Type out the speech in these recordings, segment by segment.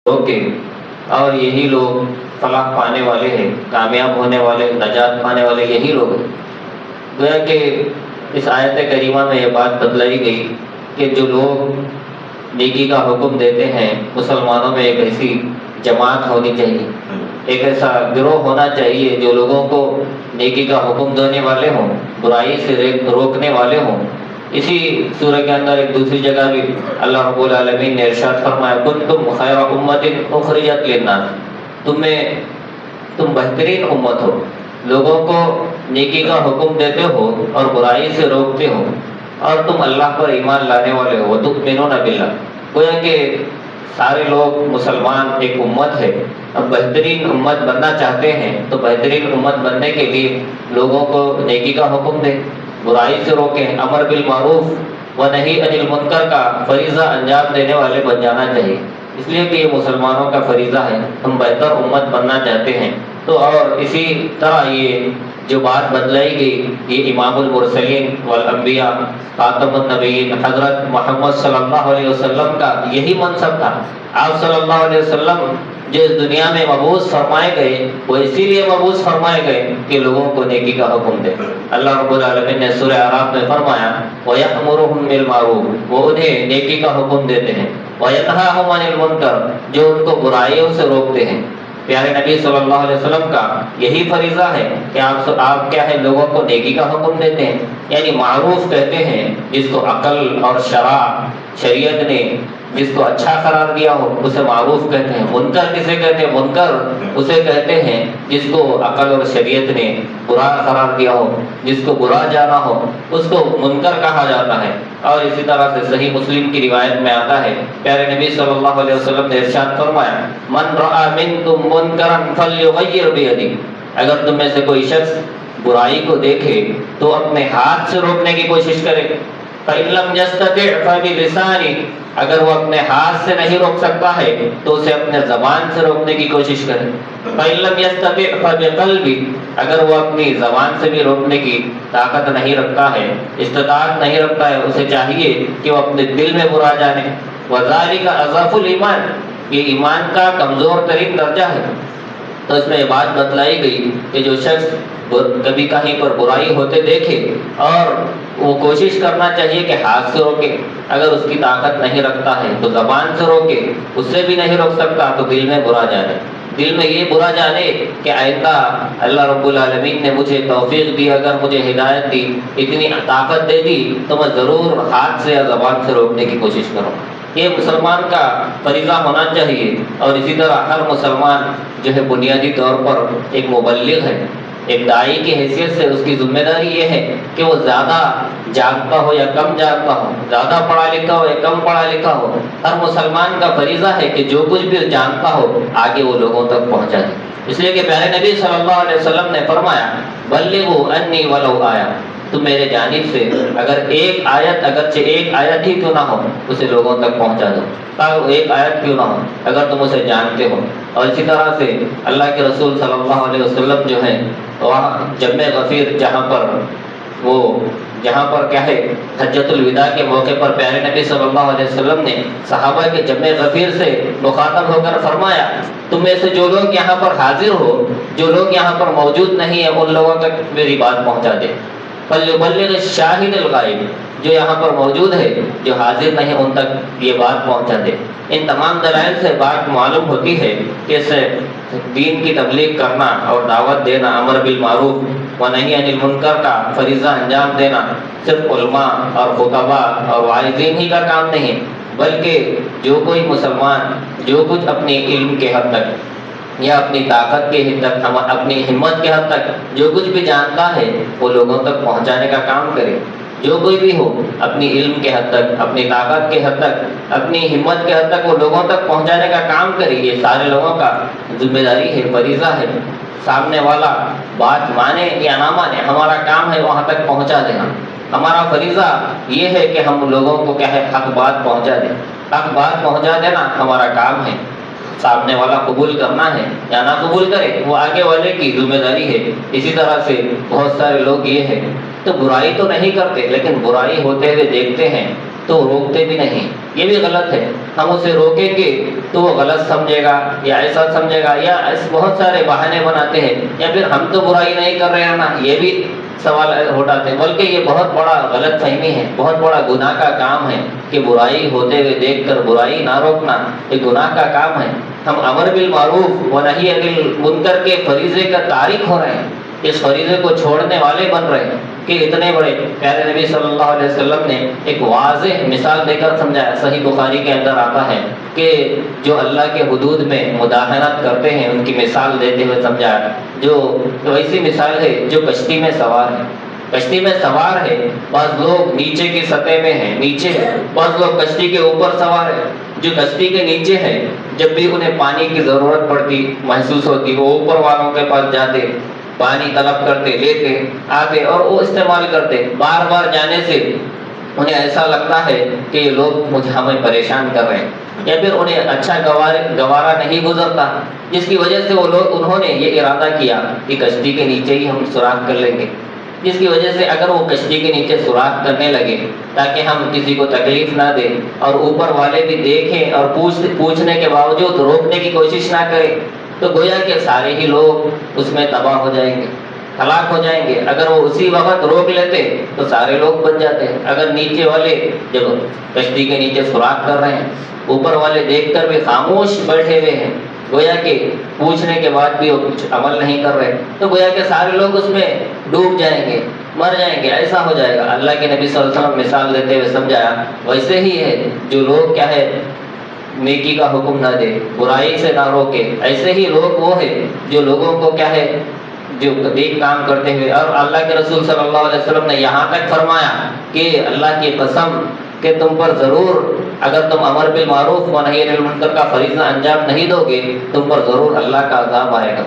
Okay, اور یہی لوگ فلاح پانے والے ہیں، کامیاب ہونے والے، نجات پانے والے یہی لوگ ہیں۔ گویا کہ اس آیت کریمہ میں یہ بات بتلائی گئی کہ جو لوگ نیکی کا حکم دیتے ہیں، مسلمانوں میں ایک ایسی جماعت ہونی چاہیے، ایک ایسا گروہ ہونا چاہیے جو لوگوں کو نیکی کا حکم دینے والے ہوں، برائی سے روکنے والے ہوں۔ اسی سورہ کے اندر ایک دوسری جگہ بھی اللہ رب العالمین نے ارشاد فرمایا کنتم خیر امت اخرجت للناس، تم بہترین امت ہو، لوگوں کو نیکی کا حکم دیتے ہو اور برائی سے روکتے ہو، اور تم اللہ پر ایمان لانے والے ہو، تؤمنون باللہ۔ گویا کہ سارے لوگ مسلمان ایک امت ہے۔ اب بہترین امت بننا چاہتے ہیں تو بہترین امت بننے کے لیے لوگوں کو نیکی کا حکم دیں، برائی سے روکیں، امر بالمعروف و نہی عن المنکر کا فریضہ انجام دینے والے بن جانا چاہیے، اس لیے کہ یہ مسلمانوں کا فریضہ ہے، ہم بہتر امت بننا چاہتے ہیں۔ تو اور اسی طرح یہ جو بات بتلائی گئی، یہ امام المرسلین والانبیاء خاتم النبیین حضرت محمد صلی اللہ علیہ وسلم کا یہی منصب تھا۔ آپ صلی اللہ علیہ وسلم جو اس دنیا میں مبعوث فرمائے گئے، وہ اسی لیے مبعوث فرمائے گئے کہ لوگوں کو نیکی کا حکم دے۔ اللہ رب العالمین نے سورہ اعراف میں فرمایا وَيَأْمُرُهُم بِالْمَعْرُوفِ، وہ انہیں نیکی کا حکم دیتے ہیں، وَيَنْهَاهُمْ عَنِ الْمُنکَرِ، جو ان کو برائیوں سے روکتے ہیں۔ پیارے نبی صلی اللہ علیہ وسلم کا یہی فریضہ ہے کہ آپ کیا ہے، لوگوں کو نیکی کا حکم دیتے ہیں، یعنی معروف کہتے ہیں جس کو عقل اور شریعت نے جس کو اچھا قرار دیا ہو اسے معروف کہتے ہیں۔ منکر کسے کہتے ہیں؟ منکر اسے کہتے ہیں جس کو عقل اور شریعت نے برا قرار دیا ہو، جس کو برا جانا ہو اس کو منکر کہا جاتا ہے۔ اور اسی طرح سے صحیح مسلم کی روایت میں آتا ہے، پیارے نبی صلی اللہ علیہ وسلم نے ارشاد فرمایا من رأى منکم منکرا فلیغیر بیدہ، اگر تم میں سے کوئی شخص برائی کو دیکھے تو اپنے ہاتھ سے روکنے کی کوشش کرے، فإن لم يستطع فبلسانه، اگر وہ اپنے ہاتھ سے نہیں روک سکتا ہے تو اسے اپنے زبان سے روکنے کی کوشش کرے، فإن لم يستطع فبقلبه، اگر وہ اپنی زبان سے بھی روکنے کی طاقت نہیں رکھتا ہے، استطاعت نہیں رکھتا ہے، اسے چاہیے کہ وہ اپنے دل میں برا جانے، وذلك اضعف الایمان، یہ ایمان کا کمزور ترین درجہ ہے۔ تو اس میں یہ بات بتلائی گئی کہ جو شخص کبھی کہیں پر برائی ہوتے دیکھے اور وہ کوشش کرنا چاہیے کہ ہاتھ سے روکے، اگر اس کی طاقت نہیں رکھتا ہے تو زبان سے روکے، اس سے بھی نہیں روک سکتا تو دل میں برا جانے، دل میں یہ برا جانے کہ آئندہ اللہ رب العالمین نے مجھے توفیق دی، اگر مجھے ہدایت دی، اتنی طاقت دے دی تو میں ضرور ہاتھ سے یا زبان سے روکنے کی کوشش کروں۔ یہ مسلمان کا فریضہ ہونا چاہیے۔ اور اسی طرح ہر مسلمان جو ہے بنیادی طور پر ایک مبلغ ہے، ایک داعی کی حیثیت سے اس کی ذمہ داری یہ ہے کہ وہ زیادہ جانتا ہو یا کم جانتا ہو، زیادہ پڑھا لکھا ہو یا کم پڑھا لکھا ہو، ہر مسلمان کا فریضہ ہے کہ جو کچھ بھی جانتا ہو آگے وہ لوگوں تک پہنچا دے۔ اس لیے کہ پیارے نبی صلی اللہ علیہ وسلم نے فرمایا بلغوا انی ولو آیہ، تم میرے جانب سے اگر ایک آیت، اگرچہ ایک آیت ہی کیوں نہ ہو، اسے لوگوں تک پہنچا دو، تاکہ ایک آیت کیوں نہ ہو اگر تم اسے جانتے ہو۔ اور اسی طرح سے اللہ کے رسول صلی اللہ علیہ وسلم جو ہے وہاں جمع غفیر جہاں پر کیا ہے حجۃ الوداع کے موقع پر پیارے نبی صلی اللہ علیہ وسلم نے صحابہ کے جمع غفیر سے مخاطب ہو کر فرمایا تم میں سے جو لوگ یہاں پر حاضر ہو، جو لوگ یہاں پر موجود نہیں ہیں، ان لوگوں تک میری بات پہنچا دے۔ فَلْيُبَلِّغِ الشَّاهِدُ الْغَائِبِ، جو یہاں پر موجود ہے، جو حاضر نہیں ان تک یہ بات پہنچا دے۔ ان تمام دلائل سے بات معلوم ہوتی ہے کہ اس دین کی تبلیغ کرنا اور دعوت دینا، امر بالمعروف و نہی عن المنکر کا فریضہ انجام دینا صرف علماء اور خطباء اور واعظین ہی کا کام نہیں، بلکہ جو کوئی مسلمان جو کچھ اپنی علم کے حد تک یا اپنی طاقت کے حد تک، اپنی ہمت کے حد تک جو کچھ بھی جانتا ہے وہ لوگوں تک پہنچانے کا کام کرے۔ جو کوئی بھی ہو اپنی علم کے حد تک، اپنی طاقت کے حد تک، اپنی ہمت کے حد تک وہ لوگوں تک پہنچانے کا کام کرے۔ یہ سارے لوگوں کا ذمہ داری ہے، فریضہ ہے۔ سامنے والا بات مانے یا نہ مانے، ہمارا کام ہے وہاں تک پہنچا دینا۔ ہمارا فریضہ یہ ہے کہ ہم لوگوں کو کیا ہے حق بات پہنچا دیں۔ حق بات پہنچا دینا ہمارا کام ہے۔ سامنے والا قبول کرنا ہے یا نہ قبول کرے وہ آگے والے کی ذمہ داری ہے۔ اسی طرح سے بہت سارے لوگ یہ ہے تو برائی تو نہیں کرتے لیکن برائی ہوتے ہوئے دیکھتے ہیں تو روکتے بھی نہیں، یہ بھی غلط ہے۔ ہم اسے روکیں گے تو وہ غلط سمجھے گا یا ایسا سمجھے گا، یا بہت سارے بہانے بناتے ہیں، یا پھر ہم تو برائی نہیں کر رہے ہیں نا، یہ بھی سوال اٹھاتے ہیں۔ بلکہ یہ بہت بڑا غلط فہمی ہے، بہت بڑا گناہ کا کام ہے کہ برائی ہوتے ہوئے دیکھ کر برائی نہ روکنا، یہ گناہ کا کام ہے۔ ہم امر بالمعروف و نہی عن المنکر کے فریضے کا تارک ہو رہے ہیں، اس فریضے کو چھوڑنے والے بن رہے ہیں کہ اتنے بڑے پیارے نبی صلی اللہ علیہ وسلم نے ایک واضح مثال دے کر سمجھایا۔ صحیح بخاری کے اندر آتا ہے کہ جو اللہ کے حدود میں مداہنت کرتے ہیں ان کی مثال دیتے ہوئے سمجھایا، جو ایسی مثال ہے جو کشتی میں سوار ہے، کشتی میں سوار ہے، بعض لوگ نیچے کی سطح میں ہیں، نیچے ہے، بعض لوگ کشتی کے اوپر سوار ہے۔ جو کشتی کے نیچے ہے جب بھی انہیں پانی کی ضرورت پڑتی محسوس ہوتی، وہ اوپر والوں کے پاس جاتے، پانی طلب کرتے، لیتے آتے اور وہ استعمال کرتے۔ بار بار جانے سے انہیں ایسا لگتا ہے کہ یہ لوگ ہمیں پریشان کر رہے ہیں، یا پھر انہیں اچھا گوارا نہیں گزرتا، جس کی وجہ سے انہوں نے یہ ارادہ کیا کہ کشتی کے نیچے ہی ہم سوراخ کر لیں گے، جس کی وجہ سے اگر وہ کشتی کے نیچے سوراخ کرنے لگے تاکہ ہم کسی کو تکلیف نہ دیں اور اوپر والے بھی دیکھیں اور پوچھنے کے باوجود روکنے کی کوشش نہ کریں، تو گویا کہ سارے ہی لوگ اس میں تباہ ہو جائیں گے، ہلاک ہو جائیں گے۔ اگر وہ اسی وقت روک لیتے تو سارے لوگ بچ جاتے ہیں۔ اگر نیچے والے جب کشتی کے نیچے سوراخ کر رہے ہیں، اوپر والے دیکھ کر بھی خاموش بیٹھے ہوئے ہیں، گویا کہ پوچھنے کے بعد بھی وہ کچھ عمل نہیں کر رہے، تو گویا کہ سارے لوگ اس میں ڈوب جائیں گے، مر جائیں گے، ایسا ہو جائے گا۔ اللہ کے نبی صلی اللہ علیہ وسلم مثال دیتے ہوئے سمجھایا، ویسے ہی ہے جو لوگ کیا ہے نیکی کا حکم نہ دے، برائی سے نہ روکے، ایسے ہی لوگ وہ ہے جو لوگوں کو کیا ہے جو نیک کام کرتے ہوئے۔ اور اللہ کے رسول صلی اللہ علیہ وسلم نے یہاں تک فرمایا کہ اللہ کی قسم کہ تم پر ضرور اگر تم امر بالمعروف و نہی عن المنکر کا فریضہ انجام نہیں دو گے، تم پر ضرور اللہ کا عذاب آئے گا۔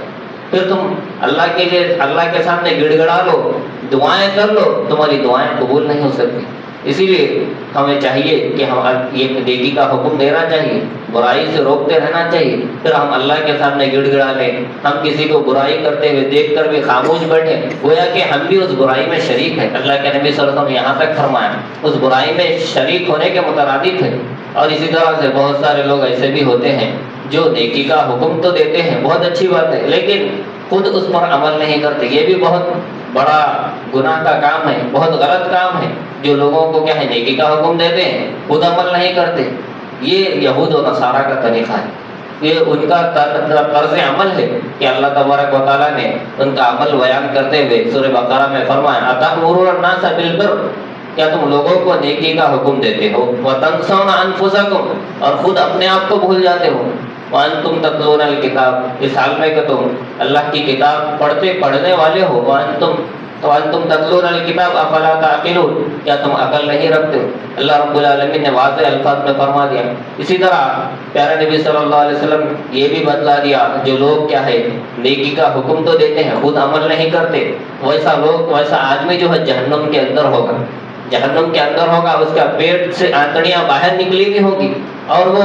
پھر تم اللہ کے سامنے گڑ گڑا لو، دعائیں کر لو، تمہاری دعائیں قبول نہیں ہو سکتی۔ اسی لیے ہمیں چاہیے کہ ہم یہ نیکی کا حکم دینا چاہیے، برائی سے روکتے رہنا چاہیے، پھر ہم اللہ کے سامنے گڑ گڑا لیں، ہم کسی کو برائی کرتے ہوئے دیکھ کر بھی خاموش بیٹھے، گویا کہ ہم بھی اس برائی میں شریک ہیں۔ اللہ کے نبی صلی اللہ علیہ وسلم یہاں تک فرمایا اس برائی میں شریک ہونے کے مترادف ہے۔ اور اسی طرح سے بہت سارے لوگ ایسے بھی ہوتے ہیں جو نیکی کا حکم تو دیتے ہیں، بہت اچھی بات ہے، لیکن خود اس پر عمل نہیں کرتے۔ یہ بھی بہت بڑا گناہ کا کام ہے، بہت غلط کام ہے، جو لوگوں کو کیا ہے نیکی کا حکم دیتے ہیں، خود عمل نہیں کرتے۔ یہ یہود و نصارہ کا طریقہ ہے، یہ ان کا طرز عمل ہے کہ اللہ تبارک و تعالیٰ نے ان کا عمل بیان کرتے ہوئے سورہ بقرہ میں فرمایا، أَتَأْمُرُونَ النَّاسَ بِالْبِرِّ، کیا تم لوگوں کو نیکی کا حکم دیتے ہو، وَتَنْسَوْنَ أَنفُسَكُمْ، اور خود اپنے آپ کو بھول جاتے ہو، وَأَنْتُمْ تَتْلُونَ الْكِتَابَ، اس حال میں کہ تم اللہ کی کتاب پڑھنے والے ہو، وَأَنْتُمْ تَتْلُونَ الْكِتَابَ أَفَلَا تَعْقِلُونَ، کیا تم عقل نہیں رکھتے ہو؟ اللہ رب العالمین نے واضح الفاظ میں فرما دیا۔ اسی طرح پیارے نبی صلی اللہ علیہ وسلم یہ بھی بتلا دیا، جو لوگ کیا ہے نیکی کا حکم تو دیتے ہیں، خود عمل نہیں کرتے، ویسا آدمی جو ہے جہنم کے اندر ہوگا، جہنم کے اندر ہوگا، اس کا پیٹ سے آنتڑیاں باہر نکلی ہوئی ہوگی اور وہ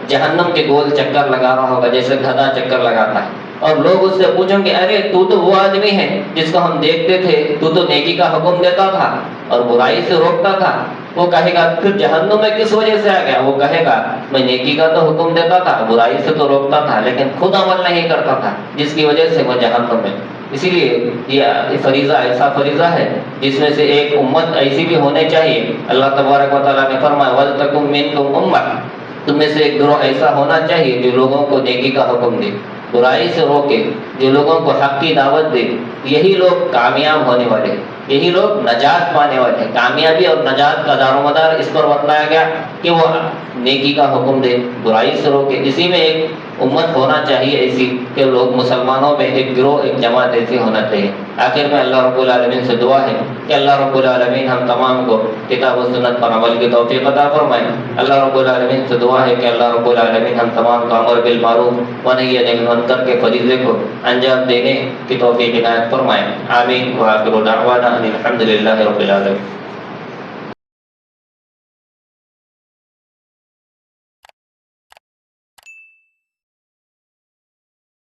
جہنم کے گول چکر لگا رہا ہوگا جیسے گدھا چکر لگاتا ہے۔ اور لوگ اس سے پوچھیں گے، ارے تو وہ آدمی ہے جس کو ہم دیکھتے تھے، تو نیکی کا حکم دیتا تھا اور برائی سے روکتا تھا۔ وہ کہے گا پھر جہنم میں کس وجہ سے آ گیا؟ وہ کہے گا میں نیکی کا تو حکم دیتا تھا، برائی سے تو روکتا تھا، لیکن خود عمل نہیں کرتا تھا، جس کی وجہ سے وہ جہنم میں۔ اسی لیے یہ فریضہ ایسا فریضہ ہے جس میں سے ایک امت ایسی بھی ہونے چاہیے۔ اللہ تبارک و تعالیٰ نے فرمایا وَلْتَكُن مِّنكُمْ أُمَّةٌ، تم میں سے ایک گروہ ایسا ہونا چاہیے جو لوگوں کو نیکی کا حکم دے، برائی سے روکے، جو لوگوں کو حق کی دعوت دے۔ یہی لوگ کامیاب ہونے والے، یہی لوگ نجات پانے والے ہیں۔ کامیابی اور نجات کا دار و مدار اس پر بتلایا گیا کہ وہ نیکی کا حکم دے، برائی سے روکے۔ اسی میں ایک امت ہونا چاہیے ایسی کہ لوگ مسلمانوں میں ایک گروہ، ایک جماعت ایسی ہونا چاہیے۔ آخر میں اللہ رب العالمین سے دعا ہے کہ اللہ رب العالمین ہم تمام کو کتاب و سنت پر عمل کی توفیق عطا فرمائے۔ اللہ رب العالمین سے دعا ہے کہ اللہ رب العالمین ہم تمام کو امر بالمعروف و نہی عن المنکر کے فریضے کو انجام دینے کی توفیق عنایت فرمائے۔ آمین۔ وآخر دعوانا ان الحمد للہ رب العالمین۔